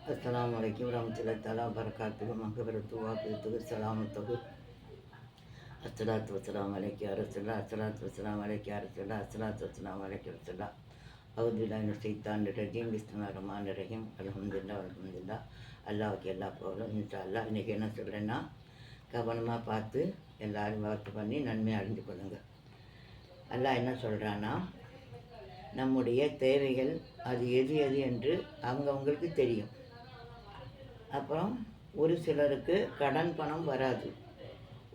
अस्सलाम वालेकुम रहमतुल्लाहि तआला बरकातुहू मग़फ़िरतुहू वाफ़ियतुहू सलामतुहू अस्सलातु वस्सलामु अलैका या रसूलल्लाह अस्सलातु वस्सलामु अलैका या रसूलल्लाह अस्सलातु वस्सलामु अलैका या रसूलल्लाह अऊज़ु बिल्लाहि मिनश ஷைத்தானிர் ரஜீம் பிஸ்மில்லாஹிர் ரஹ்மானிர் ரஹீம் அல்ஹம்துலில்லாஹ் அல்லாஹ்வுக்கு எல்லா புகழும். இன்ஷா அல்லாஹ் இன்றைக்கி என்ன சொல்கிறேன்னா, கவனமாக பார்த்து எல்லாரும் வாக்கு பண்ணி நன்மையை அடைஞ்சு கொள்ளுங்க. அல்லாஹ் என்ன சொல்கிறான்னா, நம்முடைய தேவைகள் அது எது எது என்று அவங்கவுங்களுக்கு தெரியும். அப்புறம் ஒரு சிலருக்கு கடன் பணம் வராது,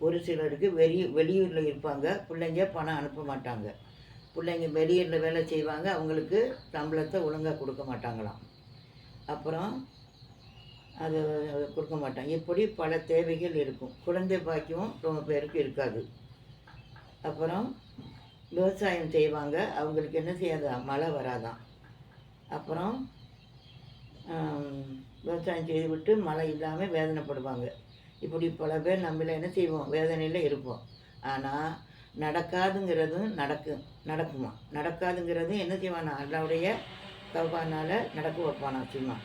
ஒரு சிலருக்கு வெளியூரில் இருப்பாங்க, பிள்ளைங்க பணம் அனுப்ப மாட்டாங்க. பிள்ளைங்க வெளியூரில் வேலை செய்வாங்க, அவங்களுக்கு சம்பளத்தை ஒழுங்காக கொடுக்க மாட்டாங்களாம். அப்புறம் அது கொடுக்க மாட்டாங்க. இப்படி பல தேவைகள் இருக்கும். குழந்தை பாக்கியம் ரொம்ப பேருக்கு இருக்காது. அப்புறம் விவசாயம் செய்வாங்க, அவங்களுக்கு என்ன செய்யாதான், மழை வராதான். அப்புறம் விவசாயம் செய்துவிட்டு மழை இல்லாமல் வேதனைப்படுவாங்க. இப்படி பல பேர் நம்மள என்ன செய்வோம், வேதனையில் இருப்போம். ஆனால் நடக்காதுங்கிறதும் நடக்குமா, நடக்காதுங்கிறதும் என்ன செய்வானா, அல்லாவுடைய தௌபானால் நடக்க வைப்பானா சும்மா.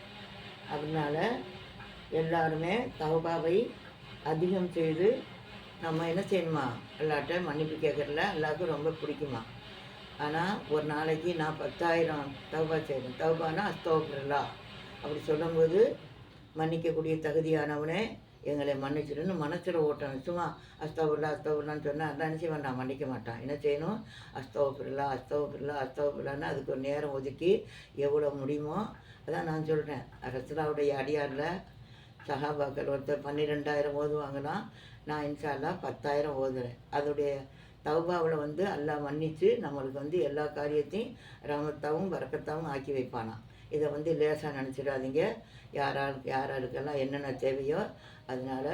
அதனால எல்லாருமே தௌபாவை அதிகம் செய்து நம்ம என்ன செய்யணுமா, அல்லாட்ட மன்னிப்பு கேட்குறதுல எல்லாருக்கும் ரொம்ப பிடிக்குமா. ஆனால் ஒரு நாளைக்கு நான் 10,000 தௌபா செய்வேன். தௌபானா அஸ்தக்ஃபிருல்லாஹ் அப்படி சொல்லும்போது, மன்னிக்கக்கூடிய தகுதியானவனே எங்களை மன்னிச்சிடுன்னு மனசில் ஓட்டணும். சும்மா அஸ்தக்ஃபிருல்லான்னு சொன்னால் அதான் என்ன செய்வான், நான் மன்னிக்க மாட்டான். என்ன செய்யணும், அஸ்தக்ஃபிருல்லான்னு அதுக்கு ஒரு நேரம் ஒதுக்கி எவ்வளோ முடியுமோ. அதான் நான் சொல்கிறேன், ரசூலுல்லாஹ்வுடைய அடியாரில் சஹாபாக்கள் ஒருத்தர் 12,000 ஓதுவாங்களாம். நான் இன்ஷா அல்லாஹ் 10,000 ஓதுறேன். அதோடைய தௌபாவில் அல்லாஹ் மன்னித்து நம்மளுக்கு எல்லா காரியத்தையும் ரஹமத்தாவும் பரக்கத்தாவும் ஆக்கி வைப்பானா. இதை லேசாக நினச்சிடாதீங்க. யாராருக்கெல்லாம் என்னென்ன தேவையோ அதனால்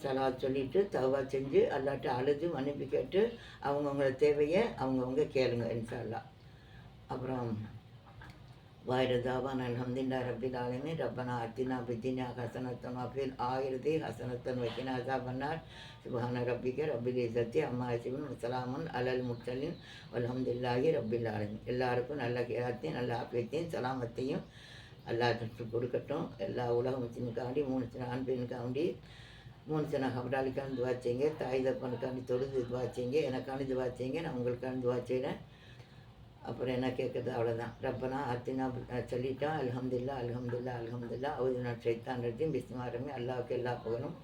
சலாத் சொல்லிவிட்டு தௌபா செஞ்சு அல்லாட்ட அழுது மன்னிப்பு கேட்டு அவங்கவுங்கள தேவையை அவங்கவுங்க கேளுங்க இன்ஷா அல்லாஹ். அப்புறம் வாயிரதாவான் அல்ஹம்துலில்லாஹி ரப்பில் ஆலமீன் ரப்பனா ஆத்தினா ஃபித்துன்யா ஹஸனத்தன் வஃபில் ஆகிரத்தி ஹஸனத்தன் வகினா அஸாபன்னார் சுப்ஹான ரப்பிக ரப்பில் இஸ்ஸத்தி அம்மா யசிஃபூன் வஸலாமுன் அலல் முர்ஸலீன் வல்ஹம்துலில்லாஹி ரப்பில் ஆலமீன். எல்லாருக்கும் நல்ல ஹியாத்தையும் நல்ல ஆஃபியத்தையும் சலாமத்தையும் அல்லாஹ் கொடுக்கட்டும். எல்லா உலக முஸ்லிமுக்காண்டி 3 ஆண் பெண்ணுக்காண்டி 3 ஹபடாலிக்காண்டி துவா செய்யுங்க. தாய் தப்பனுக்காண்டி தொழுது துவா செய்யுங்க. எனக்காண்டி துவா செய்யுங்க. நான் உங்களுக்காண்டி துவா செய்கிறேன். அப்புறம் என்ன கேட்குறது, அவ்வளோதான். ரப்பனா ஆத்தினா சொல்லிட்டோம். அல்ஹம்துலில்லாஹ் அவுது மினஷ் ஷைத்தானிர் ரஜீம் பிஸ்மில்லாஹிர் ரஹ்மானிர் ரஹீம். அல்லாஹ்வுக்கு எல்லா புகழும்.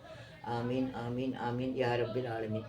ஆமீன் ஆமீன் ஆமீன் யா ரப்பில் ஆலமீன்.